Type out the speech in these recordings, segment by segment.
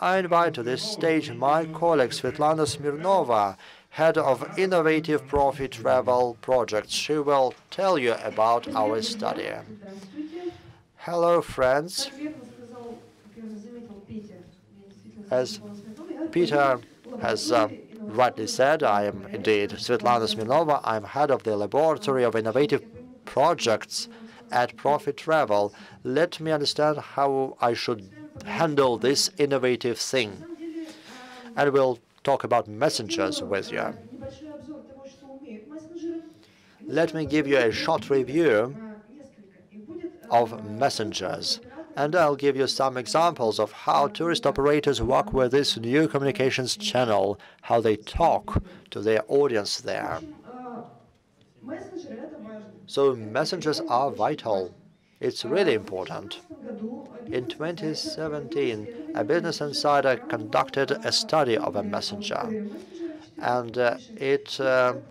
I invite to this stage my colleague Svetlana Smirnova, head of innovative Profi.Travel projects. She will tell you about our study. Hello, friends. As Peter has rightly said, I am indeed Svetlana Smirnova. I'm head of the Laboratory of Innovative Projects at Profi.Travel. Let me understand how I should handle this innovative thing. And we'll talk about messengers with you. Let me give you a short review of messengers, and I'll give you some examples of how tourist operators work with this new communications channel, how they talk to their audience there. So messengers are vital. It's really important. In 2017, a Business Insider conducted a study of a messenger, and it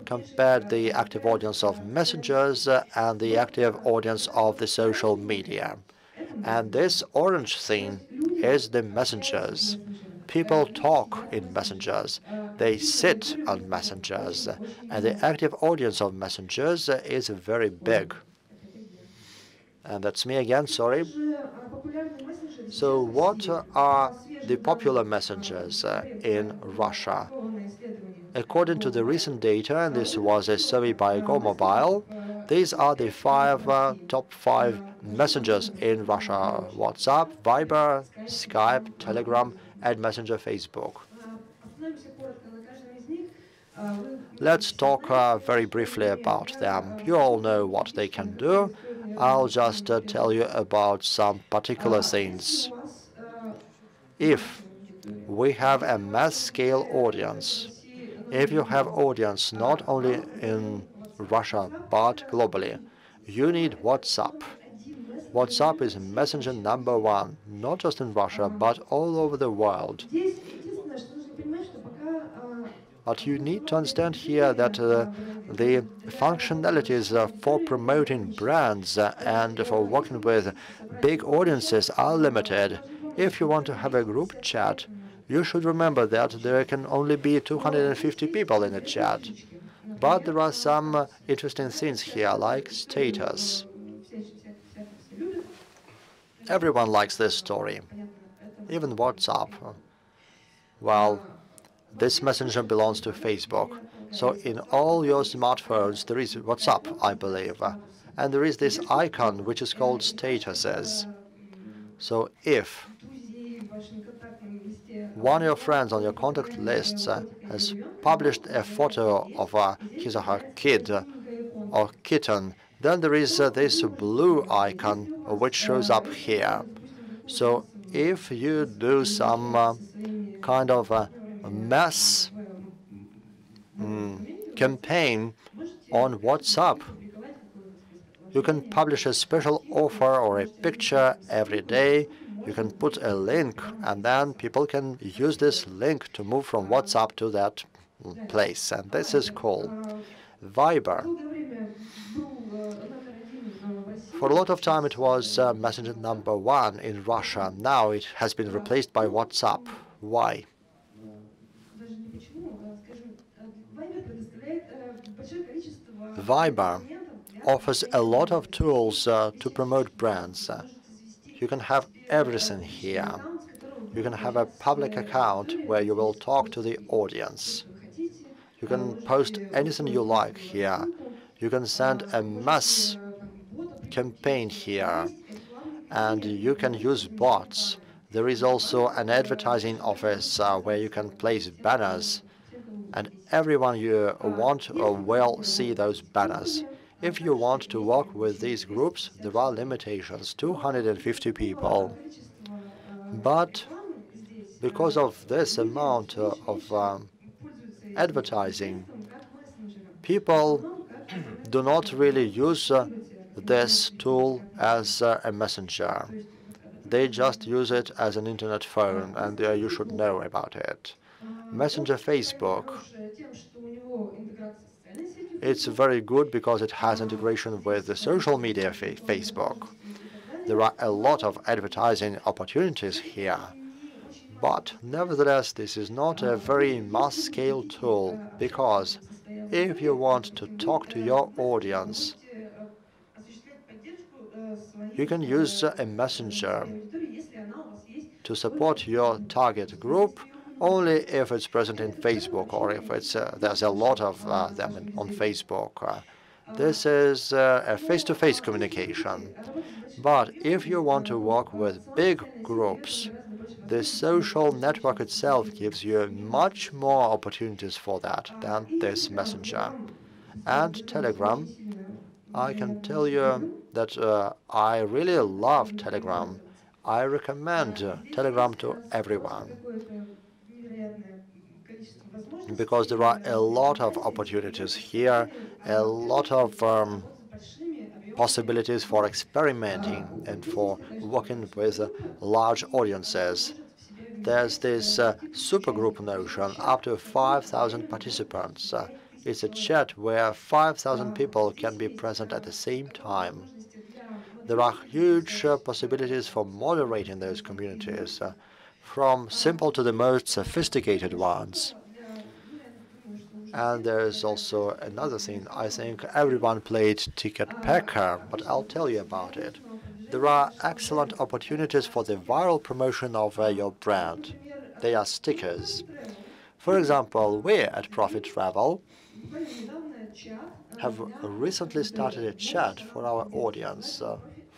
compared the active audience of messengers and the active audience of the social media. And this orange thing is the messengers. People talk in messengers. They sit on messengers. And the active audience of messengers is very big. And that's me again, sorry. So what are the popular messengers in Russia? According to the recent data, and this was a survey by GoMobile, these are the top five messengers in Russia: WhatsApp, Viber, Skype, Telegram, and Messenger Facebook. Let's talk very briefly about them. You all know what they can do. I'll just tell you about some particular things. If we have a mass-scale audience, if you have audience not only in Russia but globally, you need WhatsApp. WhatsApp is messenger #1, not just in Russia but all over the world. But you need to understand here that the functionalities for promoting brands and for working with big audiences are limited. If you want to have a group chat, you should remember that there can only be 250 people in a chat. But there are some interesting things here, like status. Everyone likes this story, even WhatsApp. Well, this messenger belongs to Facebook. So in all your smartphones, there is WhatsApp, I believe. And there is this icon, which is called statuses. So if one of your friends on your contact lists has published a photo of his or her kid or kitten, then there is this blue icon which shows up here. So if you do some kind of mass campaign on WhatsApp, you can publish a special offer or a picture every day. You can put a link, and then people can use this link to move from WhatsApp to that place. And this is called Viber. For a lot of time, it was messenger #1 in Russia. Now it has been replaced by WhatsApp. Why? Viber offers a lot of tools to promote brands. You can have everything here. You can have a public account where you will talk to the audience. You can post anything you like here. You can send a mass campaign here. And you can use bots. There is also an advertising office where you can place banners. And everyone you want will see those banners. If you want to work with these groups, there are limitations, 250 people. But because of this amount of advertising, people do not really use this tool as a messenger. They just use it as an internet phone, and you should know about it. Messenger Facebook. It's very good because it has integration with the social media Facebook. There are a lot of advertising opportunities here. But nevertheless, this is not a very mass-scale tool, because if you want to talk to your audience, you can use a messenger to support your target group only if it's present in Facebook, or if there's a lot of them on Facebook. This is a face-to-face communication. But if you want to work with big groups, the social network itself gives you much more opportunities for that than this messenger. And Telegram, I can tell you that I really love Telegram. I recommend Telegram to everyone, because there are a lot of opportunities here, a lot of possibilities for experimenting and for working with large audiences. There's this supergroup notion, up to 5,000 participants. It's a chat where 5,000 people can be present at the same time. There are huge possibilities for moderating those communities, from simple to the most sophisticated ones. And there's also another thing. I think everyone played Ticket Packer, but I'll tell you about it. There are excellent opportunities for the viral promotion of your brand. They are stickers. For example, we at Profi.Travel have recently started a chat for our audience,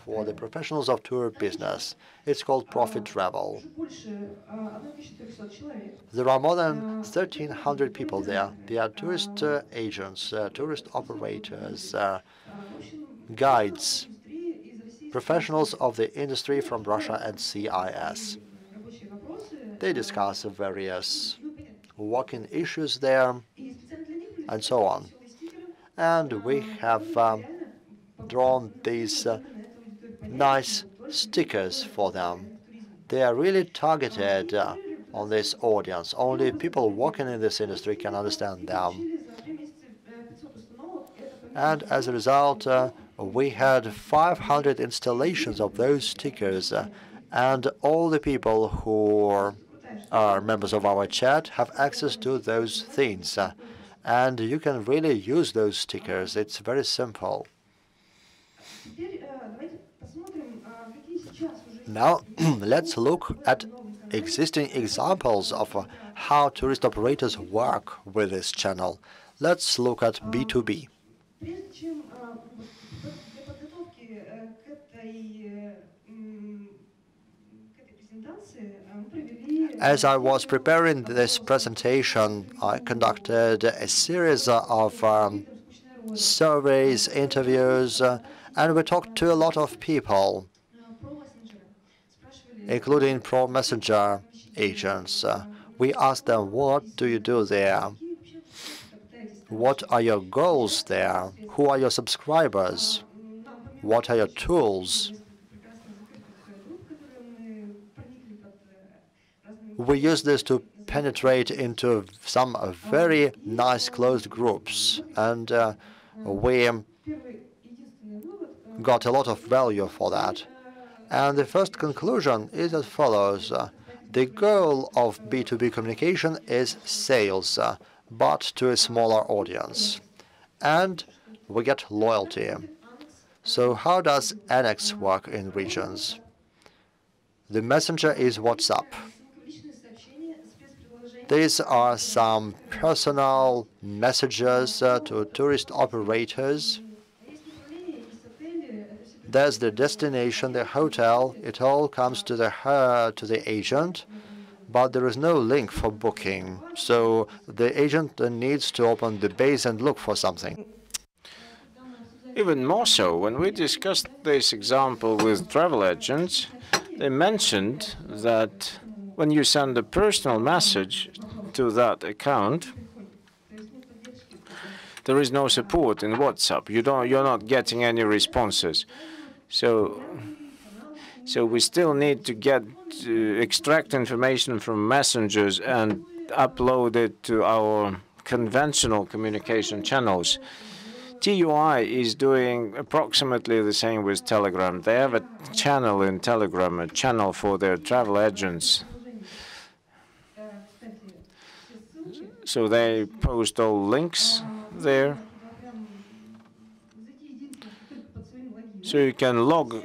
for the professionals of tour business. It's called Profi.Travel. There are more than 1,300 people there. They are tourist agents, tourist operators, guides, professionals of the industry from Russia and CIS. They discuss various working issues there and so on. And we have drawn these nice stickers for them. They are really targeted on this audience. Only people working in this industry can understand them. And as a result, we had 500 installations of those stickers, and all the people who are members of our chat have access to those things. And you can really use those stickers. It's very simple. Now, let's look at existing examples of how tourist operators work with this channel. Let's look at B2B. As I was preparing this presentation, I conducted a series of surveys, interviews, and we talked to a lot of people, including Pro Messenger agents. We asked them, what do you do there? What are your goals there? Who are your subscribers? What are your tools? We use this to penetrate into some very nice closed groups, and we got a lot of value for that. And the first conclusion is as follows. The goal of B2B communication is sales, but to a smaller audience. And we get loyalty. So how does Annex work in regions? The messenger is WhatsApp. These are some personal messages to tourist operators. There's the destination, the hotel. It all comes to the agent, but there is no link for booking. So the agent needs to open the base and look for something. Even more so, when we discussed this example with travel agents, they mentioned that when you send a personal message to that account, there is no support in WhatsApp. You're not getting any responses. So we still need to extract information from messengers and upload it to our conventional communication channels. TUI is doing approximately the same with Telegram. They have a channel in Telegram, a channel for their travel agents. So they post all links there. So you can log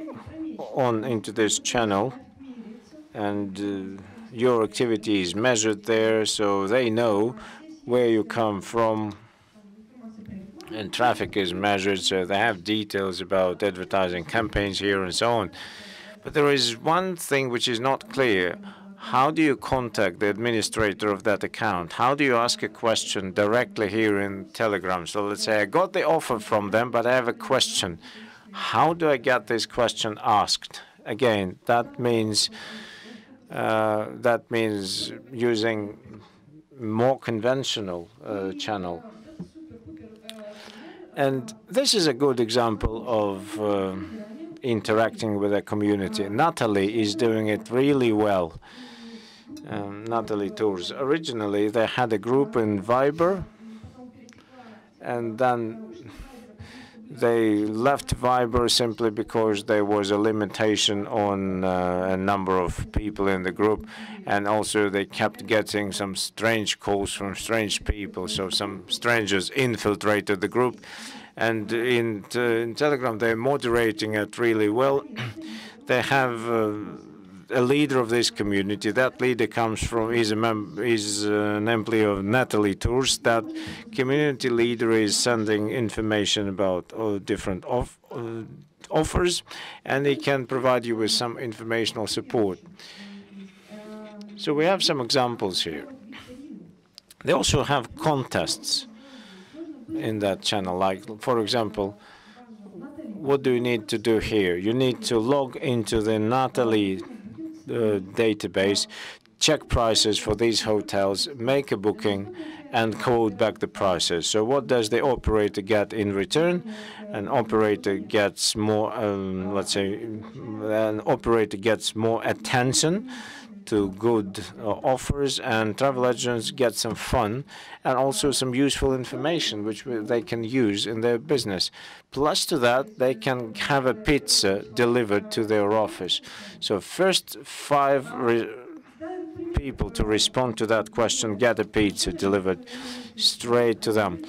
on into this channel, and your activity is measured there, so they know where you come from, and traffic is measured, so they have details about advertising campaigns here and so on. But there is one thing which is not clear. How do you contact the administrator of that account? How do you ask a question directly here in Telegram? So let's say I got the offer from them, but I have a question. How do I get this question asked? Again, that means using more conventional channel. And this is a good example of interacting with a community. Natalie is doing it really well. Natalie Tours. Originally, they had a group in Viber, and then they left Viber simply because there was a limitation on a number of people in the group, and also they kept getting some strange calls from strange people, so some strangers infiltrated the group. And in Telegram, they're moderating it really well. They have a leader of this community. That leader comes from is an employee of Natalie Tours. That community leader is sending information about different offers, and he can provide you with some informational support. So we have some examples here. They also have contests in that channel. Like, for example, what do you need to do here? You need to log into the Natalie database, check prices for these hotels, make a booking, and quote back the prices. So what does the operator get in return? An operator gets more, let's say, an operator gets more attention to good offers, and travel agents get some fun and also some useful information which they can use in their business. Plus to that, they can have a pizza delivered to their office. So first 5 people to respond to that question get a pizza delivered straight to them.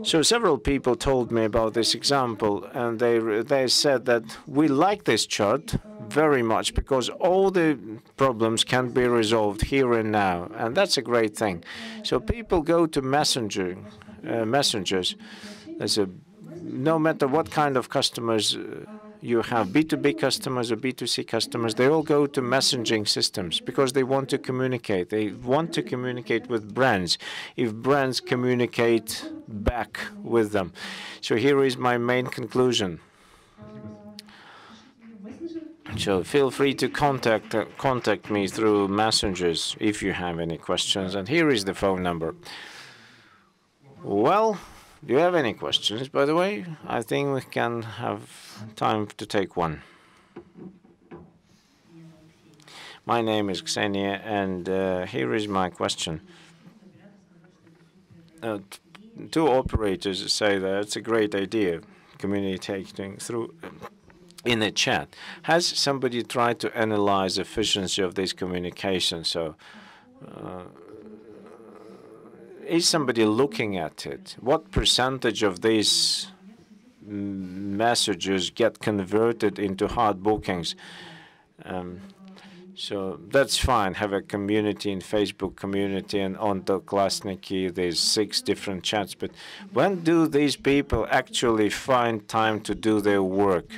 So several people told me about this example, and they said that we like this chart very much because all the problems can be resolved here and now, and that's a great thing. So people go to messengers. No matter what kind of customers you have, B2B customers or B2C customers, they all go to messaging systems because they want to communicate. They want to communicate with brands if brands communicate back with them. So here is my main conclusion. So feel free to contact me through messengers if you have any questions. And here is the phone number. Well, do you have any questions, by the way? I think we can have time to take one. My name is Ksenia, and here is my question. 2 operators say that it's a great idea, communicating through in a chat. Has somebody tried to analyze efficiency of this communication? So is somebody looking at it? What percentage of these messages get converted into hard bookings? So that's fine. Have a community in Facebook community, and on the Klasniki there's 6 different chats. But when do these people actually find time to do their work?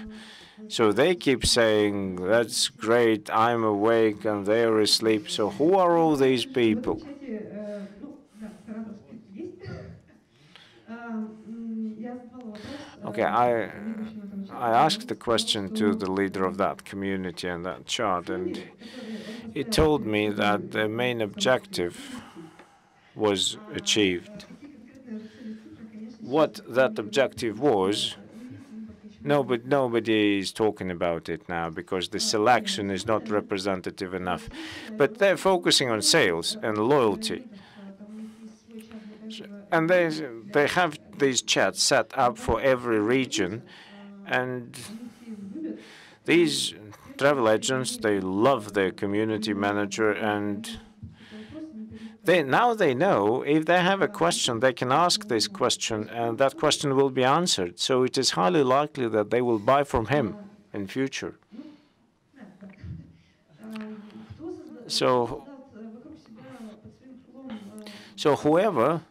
So they keep saying, that's great, I'm awake, and they're asleep. So who are all these people? Okay, I asked the question to the leader of that community and that chart, and he told me that the main objective was achieved. What that objective was, nobody is talking about it now because the selection is not representative enough. But they're focusing on sales and loyalty. And they have these chats set up for every region, and these travel agents, they love their community manager, and Now they know if they have a question, they can ask this question, and that question will be answered. So it is highly likely that they will buy from him in future. So, so whoever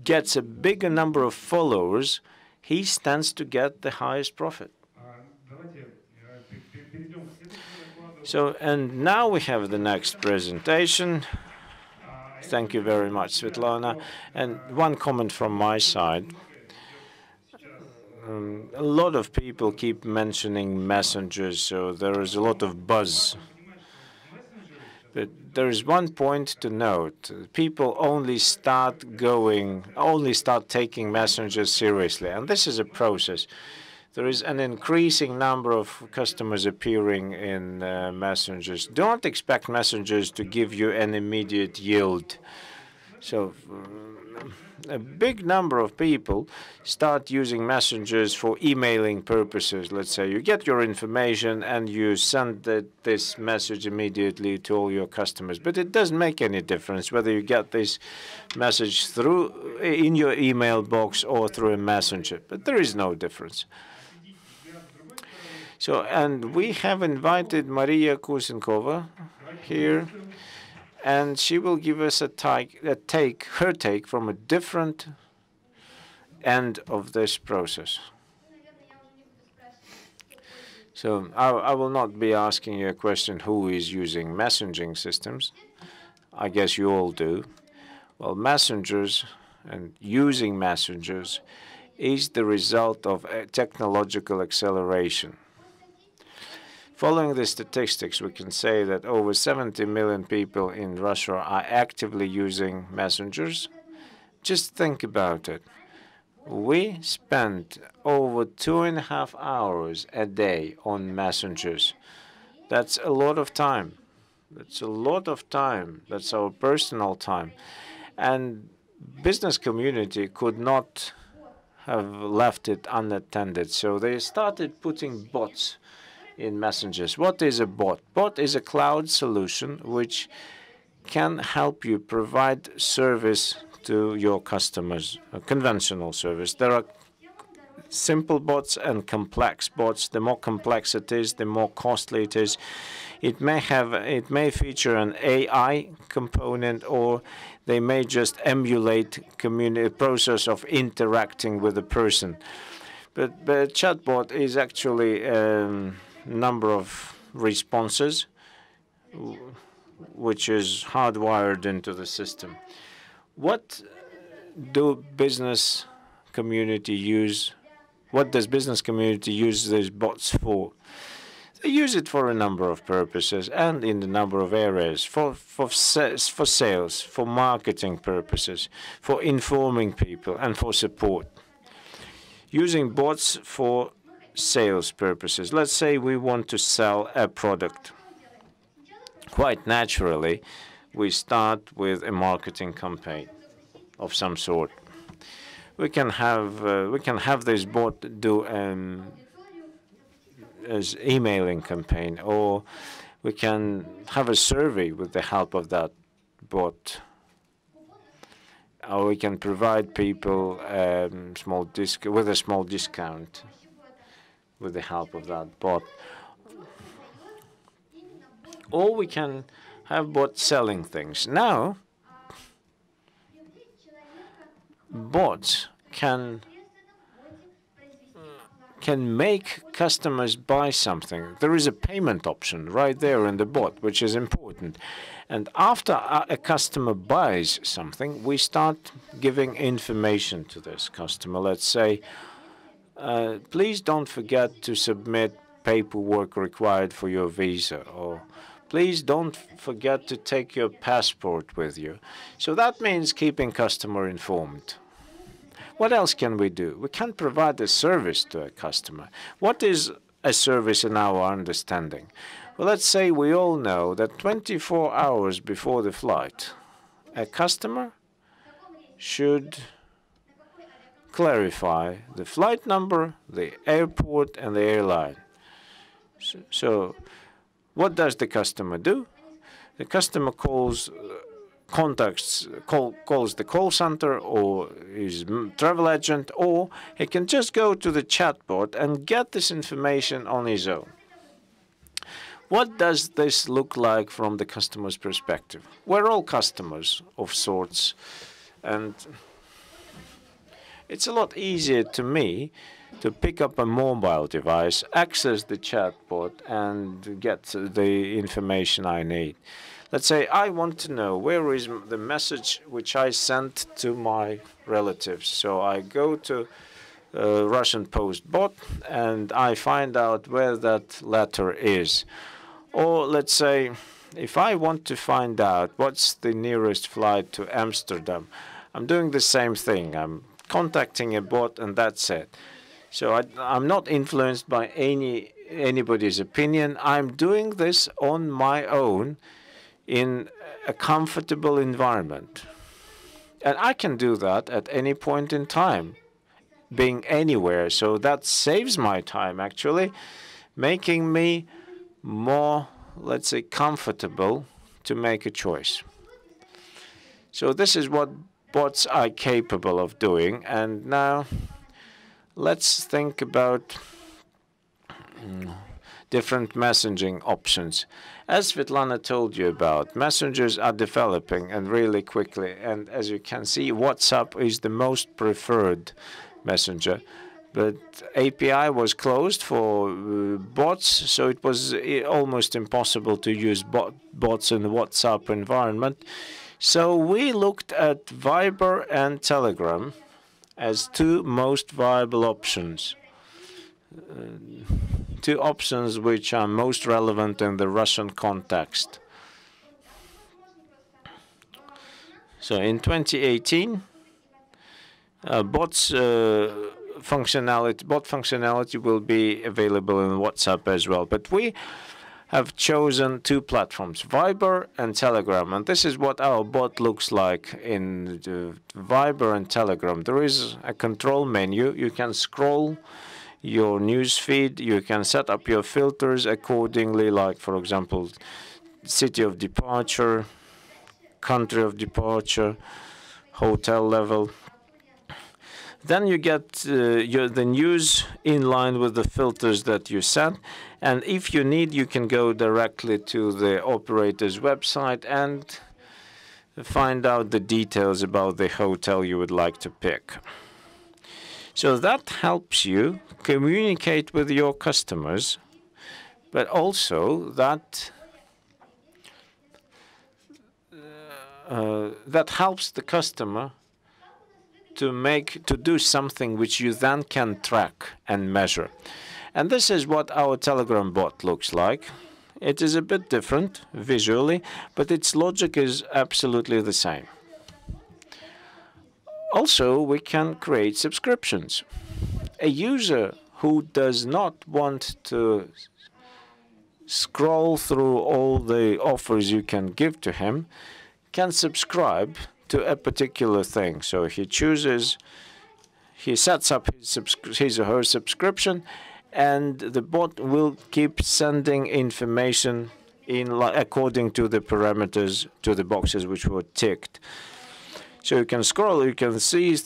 gets a bigger number of followers, he stands to get the highest profit. So, and now we have the next presentation. Thank you very much, Svetlana. And one comment from my side. A lot of people keep mentioning messengers, so there is a lot of buzz. But there is one point to note. People only start taking messengers seriously, and this is a process. There is an increasing number of customers appearing in messengers. Don't expect messengers to give you an immediate yield. So a big number of people start using messengers for emailing purposes. Let's say you get your information and you send this message immediately to all your customers. But it doesn't make any difference whether you get this message through in your email box or through a messenger. But there is no difference. So, and we have invited Maria Kusenkova here, and she will give us her take from a different end of this process. So I will not be asking you a question who is using messaging systems. I guess you all do. Well, messengers and using messengers is the result of a technological acceleration. Following the statistics, we can say that over 70 million people in Russia are actively using messengers. Just think about it. We spend over 2.5 hours a day on messengers. That's a lot of time. That's a lot of time. That's our personal time. And business community could not have left it unattended. So they started putting bots in messengers. What is a bot? Bot is a cloud solution which can help you provide service to your customers, a conventional service. There are simple bots and complex bots. The more complex it is, the more costly it is. It may feature an AI component, or they may just emulate a process of interacting with a person. But a chatbot is actually number of responses, which is hardwired into the system. What do business community use? What does business community use these bots for? They use it for a number of purposes and in a number of areas, for sales, for marketing purposes, for informing people, and for support. Using bots for sales purposes. Let's say we want to sell a product. Quite naturally, we start with a marketing campaign of some sort. We can have this bot do as emailing campaign, or we can have a survey with the help of that bot. Or we can provide people with a small discount with the help of that bot. Or we can have bots selling things. Now, bots can make customers buy something. There is a payment option right there in the bot, which is important. And after a customer buys something, we start giving information to this customer. Let's say, please don't forget to submit paperwork required for your visa, or please don't forget to take your passport with you. So that means keeping customer informed. What else can we do? We can provide a service to a customer. What is a service in our understanding? Well, let's say we all know that 24 hours before the flight, a customer should clarify the flight number, the airport, and the airline. So what does the customer do? The customer calls the call center or his travel agent, or he can just go to the chatbot and get this information on his own. What does this look like from the customer's perspective? We're all customers of sorts, and it's a lot easier to me to pick up a mobile device, access the chatbot, and get the information I need. Let's say I want to know where is the message which I sent to my relatives. So I go to Russian Post bot and I find out where that letter is. Or let's say if I want to find out what's the nearest flight to Amsterdam, I'm doing the same thing. I'm contacting a bot and that's it. So I'm not influenced by anybody's opinion. I'm doing this on my own in a comfortable environment. And I can do that at any point in time, being anywhere. So that saves my time, actually, making me more, let's say, comfortable to make a choice. So this is what bots are capable of doing. And now let's think about different messaging options. As Svetlana told you about, messengers are developing and really quickly. And as you can see, WhatsApp is the most preferred messenger. But API was closed for bots, so it was almost impossible to use bots in the WhatsApp environment. So we looked at Viber and Telegram as two most viable options. Two options which are most relevant in the Russian context. So in 2018, bot functionality will be available in WhatsApp as well. But we have chosen two platforms, Viber and Telegram. And this is what our bot looks like in Viber and Telegram. There is a control menu. You can scroll your news feed. You can set up your filters accordingly, like, for example, city of departure, country of departure, hotel level. Then you get the news in line with the filters that you set. And if you need, you can go directly to the operator's website and find out the details about the hotel you would like to pick. So that helps you communicate with your customers, but also that helps the customer to do something which you then can track and measure. And this is what our Telegram bot looks like. It is a bit different visually, but its logic is absolutely the same. Also, we can create subscriptions. A user who does not want to scroll through all the offers you can give to him can subscribe to a particular thing. So he sets up his or her subscription, and the bot will keep sending information according to the parameters, to the boxes which were ticked. So you can scroll, you can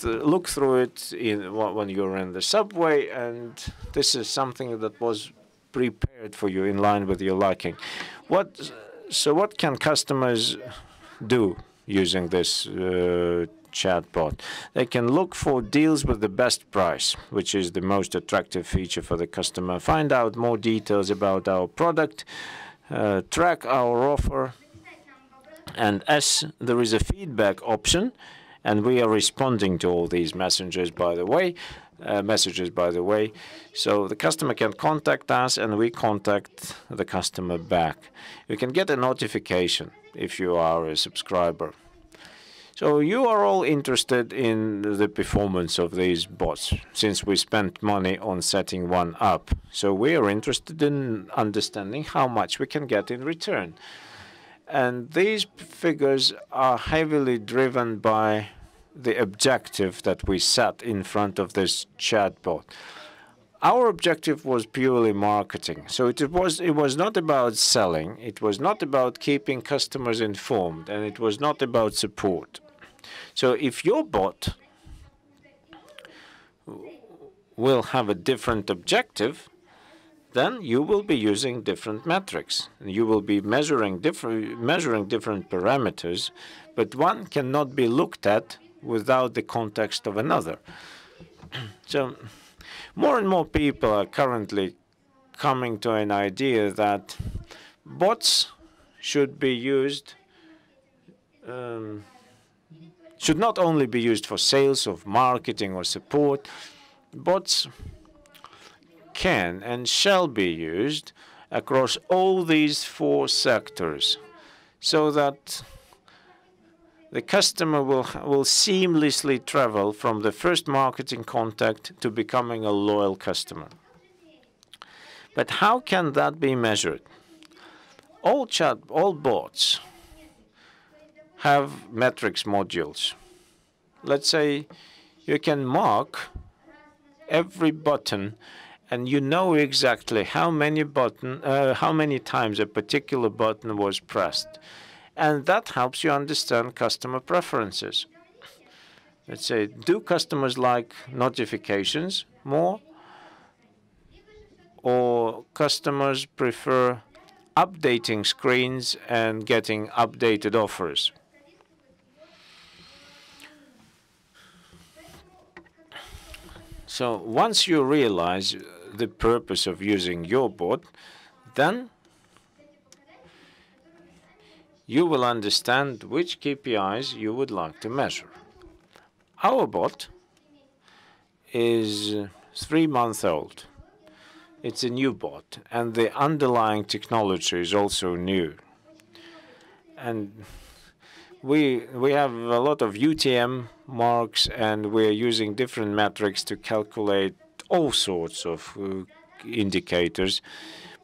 look through it when you're in the subway, and this is something that was prepared for you in line with your liking. So what can customers do using this chatbot? They can look for deals with the best price, which is the most attractive feature for the customer, find out more details about our product, track our offer. And as there is a feedback option, and we are responding to all these messages, by the way, so the customer can contact us, and we contact the customer back. You can get a notification if you are a subscriber. So you are all interested in the performance of these bots, since we spent money on setting one up. So we are interested in understanding how much we can get in return. And these figures are heavily driven by the objective that we set in front of this chatbot. Our objective was purely marketing. So it was not about selling, it was not about keeping customers informed, and it was not about support. So if your bot will have a different objective, then you will be using different metrics. You will be measuring different parameters, but one cannot be looked at without the context of another. So more and more people are currently coming to an idea that bots should be used, should not only be used for sales or marketing or support. Bots can and shall be used across all these 4 sectors, so that the customer will seamlessly travel from the first marketing contact to becoming a loyal customer. But how can that be measured? All bots have metrics modules. Let's say you can mark every button, and you know exactly how many times a particular button was pressed. And that helps you understand customer preferences. Let's say, do customers like notifications more, or customers prefer updating screens and getting updated offers? So once you realize the purpose of using your bot, then you will understand which KPIs you would like to measure. Our bot is 3 months old. It's a new bot, and the underlying technology is also new. And we have a lot of UTM marks, and we're using different metrics to calculate all sorts of indicators,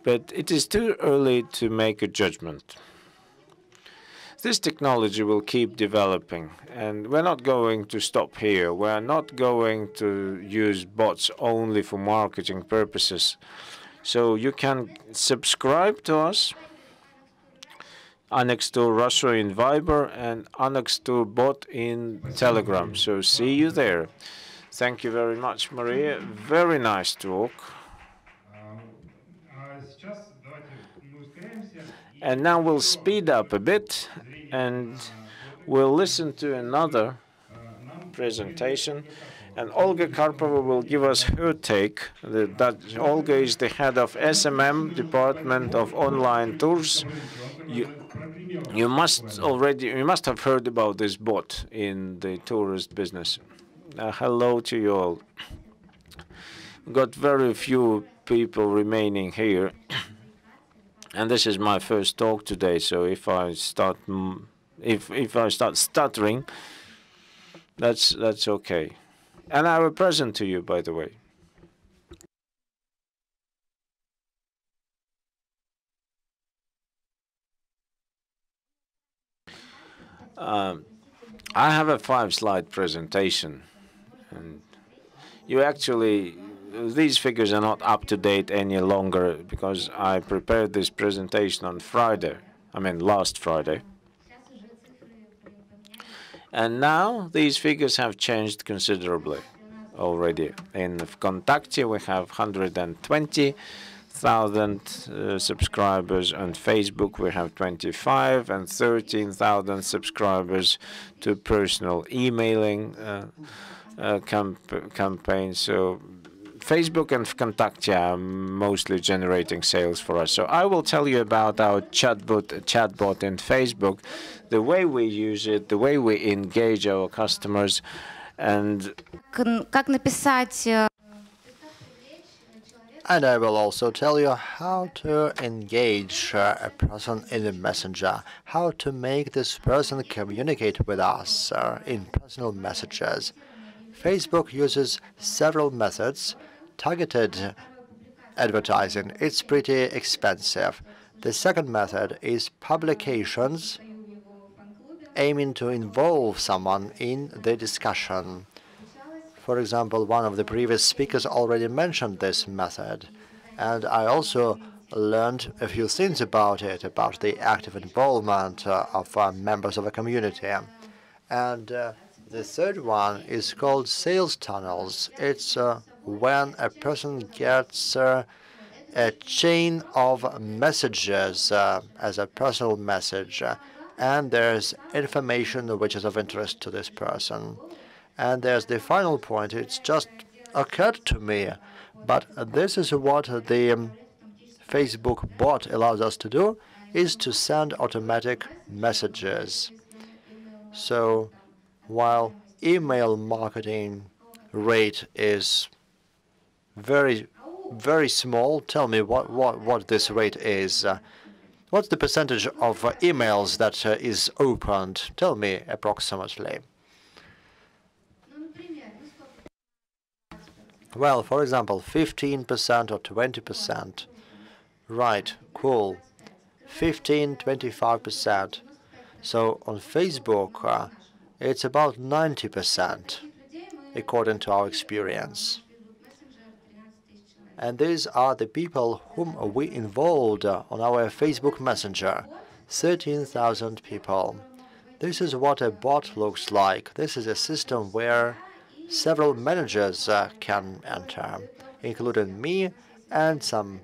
but it is too early to make a judgment. This technology will keep developing, and we're not going to stop here. We're not going to use bots only for marketing purposes. So you can subscribe to us, Annex to Russia in Viber, and Annex to bot in Telegram. So see you there. Thank you very much, Maria. Very nice talk. And now we'll speed up a bit, and we'll listen to another presentation. And Olga Karpova will give us her take. Olga is the head of SMM, Department of Online Tours. You must have heard about this bot in the tourist business. Hello to you all. Got very few people remaining here. And this is my first talk today, so if I start stuttering, that's okay. And I will present to you, by the way. I have a 5-slide presentation, and these figures are not up to date any longer because I prepared this presentation on Friday. Last Friday. And now these figures have changed considerably already. In Kontakte, we have 120,000 subscribers. On Facebook, we have 25 and 13,000 subscribers to personal emailing campaigns. So Facebook and Kontakte are mostly generating sales for us. So I will tell you about our chatbot in Facebook, the way we use it, the way we engage our customers, and I will also tell you how to engage a person in the messenger, how to make this person communicate with us in personal messages. Facebook uses several methods. Targeted advertising, it's pretty expensive. The second method is publications, aiming to involve someone in the discussion. For example, one of the previous speakers already mentioned this method, and I also learned a few things about it, about the active involvement of members of a community. And the third one is called sales tunnels. It's when a person gets a chain of messages as a personal message, and there's information which is of interest to this person. And there's the final point. It's just occurred to me, but this is what the Facebook bot allows us to do, is to send automatic messages. So while email marketing rate is very, very small, tell me what this rate is. What's the percentage of emails that is opened? Tell me approximately. Well, for example, 15% or 20%. Right, cool. 15, 25%. So on Facebook, it's about 90%, according to our experience. And these are the people whom we involved on our Facebook Messenger, 13,000 people. This is what a bot looks like. This is a system where several managers can enter, including me and some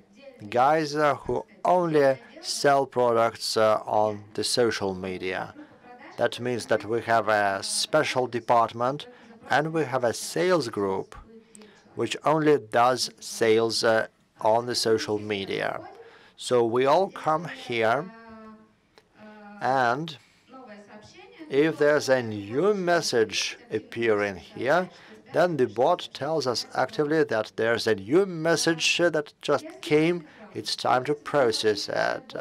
guys who only sell products on the social media. That means that we have a special department and we have a sales group which only does sales on the social media. So we all come here, and if there's a new message appearing here, then the bot tells us actively that there's a new message that just came. It's time to process it.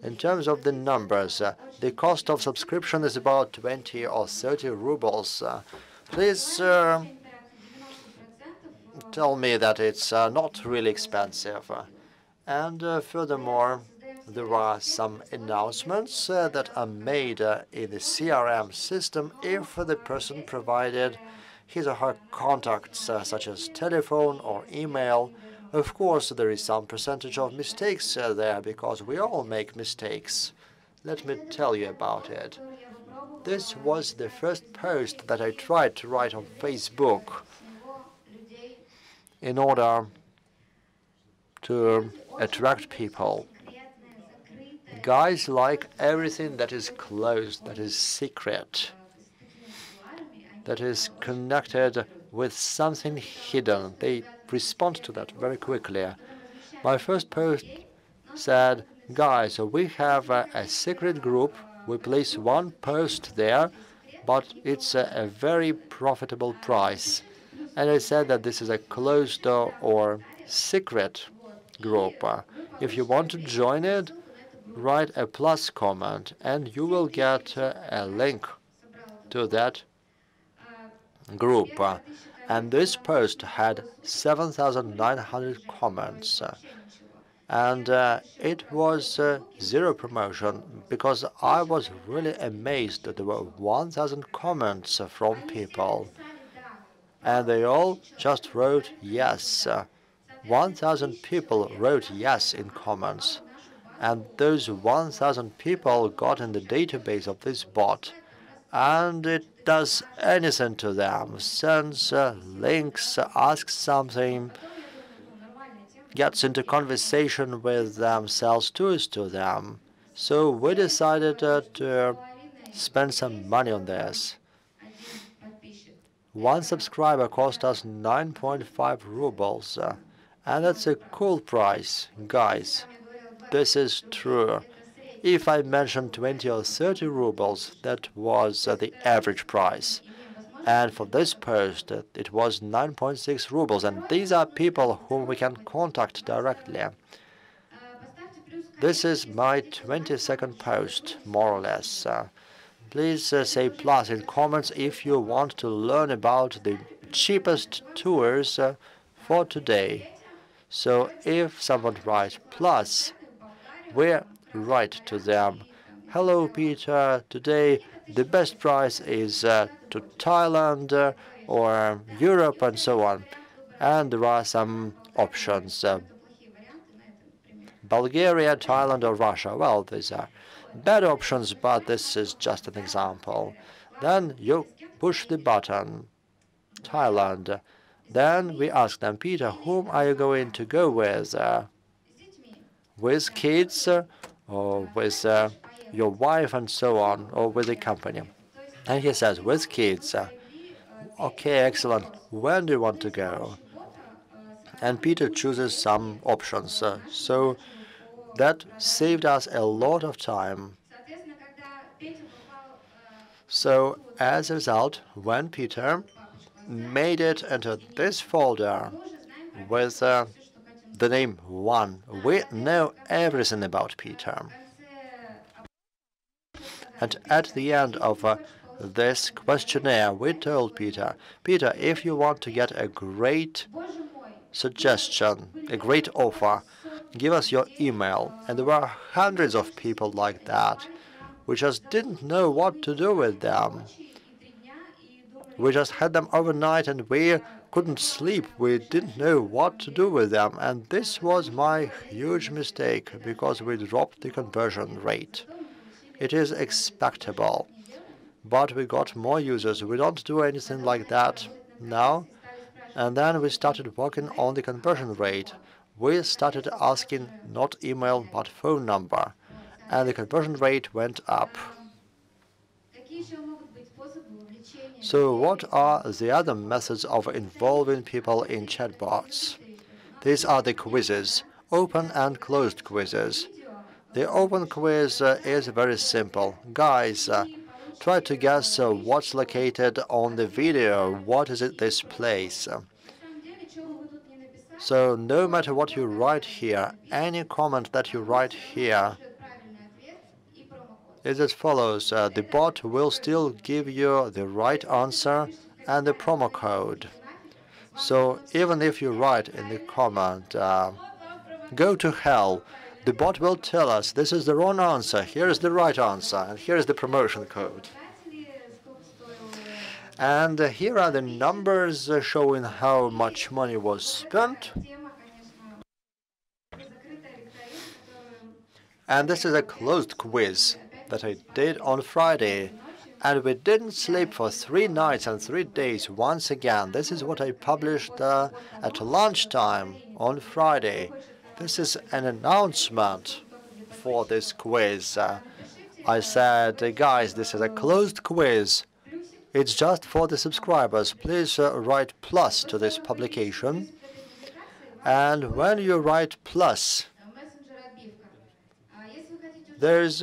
In terms of the numbers, the cost of subscription is about 20 or 30 rubles. Please tell me that it's not really expensive. And furthermore, there are some announcements that are made in the CRM system if the person provided his or her contacts, such as telephone or email. Of course, there is some percentage of mistakes there, because we all make mistakes. Let me tell you about it. This was the first post that I tried to write on Facebook in order to attract people. Guys like everything that is closed, that is secret, that is connected with something hidden. They respond to that very quickly. My first post said, guys, we have a secret group. We place one post there, but it's a very profitable price. And I said that this is a closed or secret group. If you want to join it, write a plus comment, and you will get a link to that group. And this post had 7,900 comments. And it was zero promotion, because I was really amazed that there were 1,000 comments from people. And they all just wrote yes. 1,000 people wrote yes in comments. And those 1,000 people got in the database of this bot. And it does anything to them, sends links, asks something, gets into conversation with them, sells tools to them. So we decided to spend some money on this. One subscriber cost us 9.5 rubles, and that's a cool price. Guys, this is true. If I mentioned 20 or 30 rubles, that was the average price. And for this post, it was 9.6 rubles. And these are people whom we can contact directly. This is my 22nd post, more or less. Please say plus in comments if you want to learn about the cheapest tours for today. So if someone writes plus, we write to them, hello Peter, today the best price is to Thailand or Europe and so on. And there are some options, Bulgaria, Thailand, or Russia. Well, these are bad options, but this is just an example. Then you push the button, Thailand. Then we ask them, Peter, whom are you going to go with kids or with your wife and so on, or with the company? And he says, with kids. Okay, excellent. When do you want to go? And Peter chooses some options. So that saved us a lot of time. So as a result, when Peter made it into this folder with the name 1, we know everything about Peter. And at the end of this questionnaire, we told Peter, Peter, if you want to get a great suggestion, a great offer, give us your email. And there were hundreds of people like that. We just didn't know what to do with them. We just had them overnight and we couldn't sleep. We didn't know what to do with them. And this was my huge mistake because we dropped the conversion rate. It is expectable. But we got more users. We don't do anything like that now. And then we started working on the conversion rate. We started asking not email but phone number. And the conversion rate went up. So what are the other methods of involving people in chatbots? These are the quizzes, open and closed quizzes. The open quiz is very simple. Guys, try to guess what's located on the video. What is it, this place? So no matter what you write here, any comment that you write here is as follows. The bot will still give you the right answer and the promo code. So even if you write in the comment, go to hell, the bot will tell us this is the wrong answer, here is the right answer, and here is the promotion code. And here are the numbers showing how much money was spent. And this is a closed quiz that I did on Friday. And we didn't sleep for 3 nights and 3 days once again. This is what I published at lunchtime on Friday. This is an announcement for this quiz. I said, guys, this is a closed quiz. It's just for the subscribers. Please write plus to this publication. And when you write plus, there's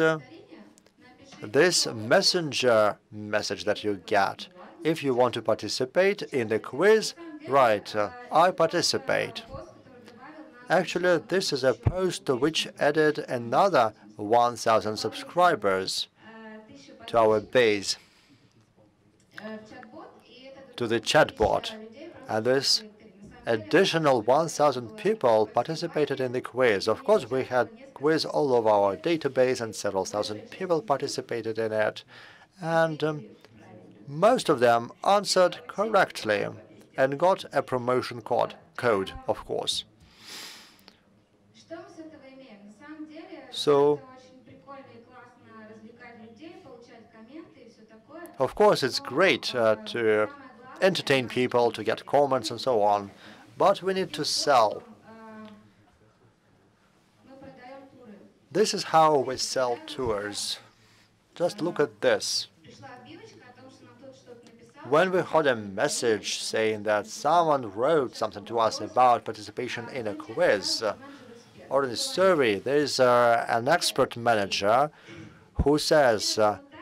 this messenger message that you get. If you want to participate in the quiz, write, I participate. Actually, this is a post which added another 1,000 subscribers to our base, to the chatbot. And this additional 1,000 people participated in the quiz. Of course, we had quiz all over our database, and several thousand people participated in it. And most of them answered correctly and got a promotion code, of course. So, of course, it's great to entertain people, to get comments and so on, but we need to sell. This is how we sell tours. Just look at this. When we had a message saying that someone wrote something to us about participation in a quiz or in a survey, there is an expert manager who says,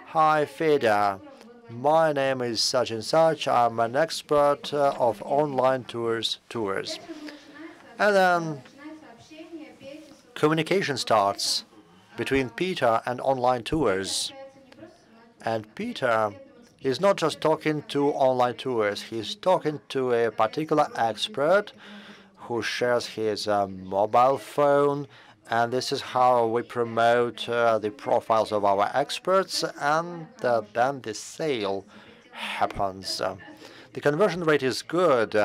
hi, Feda, my name is such and such. I'm an expert of online tours. And then communication starts between Peter and online tours. And Peter is not just talking to online tours. He's talking to a particular expert who shares his mobile phone. And this is how we promote the profiles of our experts, and then the sale happens. The conversion rate is good.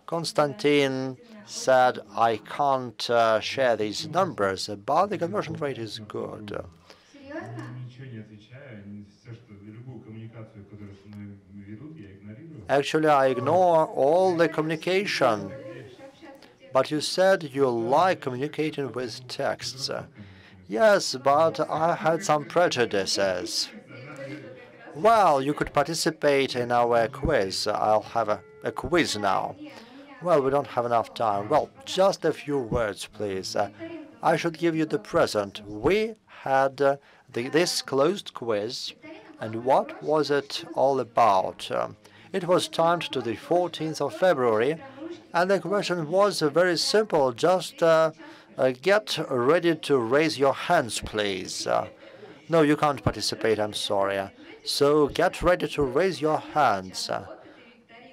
Konstantin said I can't share these numbers, but the conversion rate is good. Actually, I ignore all the communication. But you said you like communicating with texts. Yes, but I had some prejudices. Well, you could participate in our quiz. I'll have a quiz now. Well, we don't have enough time. Well, just a few words, please. I should give you the present. We had this closed quiz, and what was it all about? It was timed to the 14th of February, and the question was very simple. Just get ready to raise your hands, please. No, you can't participate, I'm sorry. So get ready to raise your hands,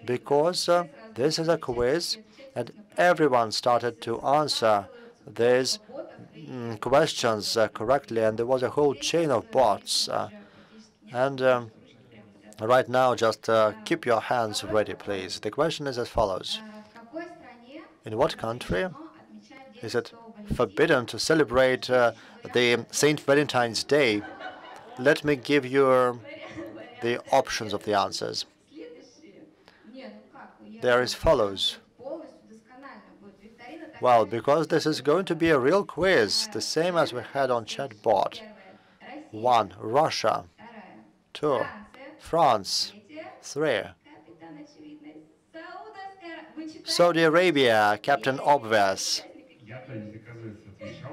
because this is a quiz, and everyone started to answer these questions correctly, and there was a whole chain of bots. And right now, just keep your hands ready, please. The question is as follows. In what country is it forbidden to celebrate the Saint Valentine's Day? Let me give you the options of the answers. They are as follows. Well, because this is going to be a real quiz, the same as we had on Chatbot. 1. Russia. 2. France. 3. Saudi Arabia, Captain Obvious.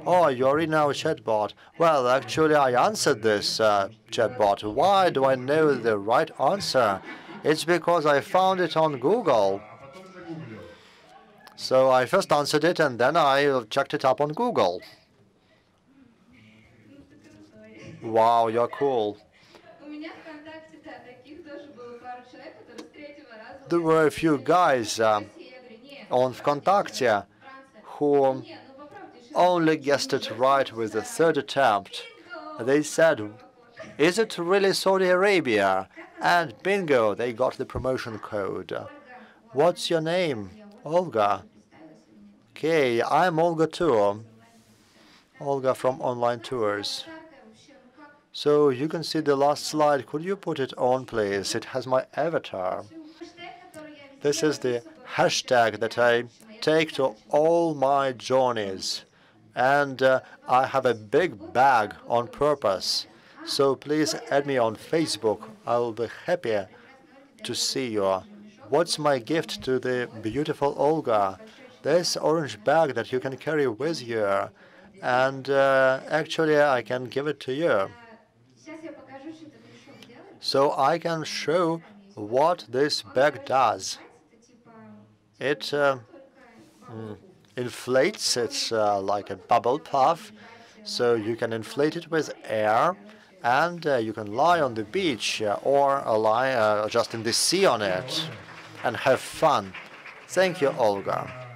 Oh, you already know Chatbot. Well, actually, I answered this Chatbot. Why do I know the right answer? It's because I found it on Google. So I first answered it, and then I checked it up on Google. Wow, you're cool. There were a few guys on Vkontakte who only guessed it right with the third attempt. They said, is it really Saudi Arabia? And bingo, they got the promotion code. What's your name? Olga. Okay, I'm Olga too. Olga from Online Tours. So you can see the last slide. Could you put it on, please? It has my avatar. This is the hashtag that I take to all my journeys. And I have a big bag on purpose. So please add me on Facebook. I will be happy to see you. What's my gift to the beautiful Olga? This orange bag that you can carry with you. And actually, I can give it to you. So I can show what this bag does. It inflates. It's like a bubble puff. So you can inflate it with air, and you can lie on the beach or lie just in the sea on it and have fun. Thank you, Olga.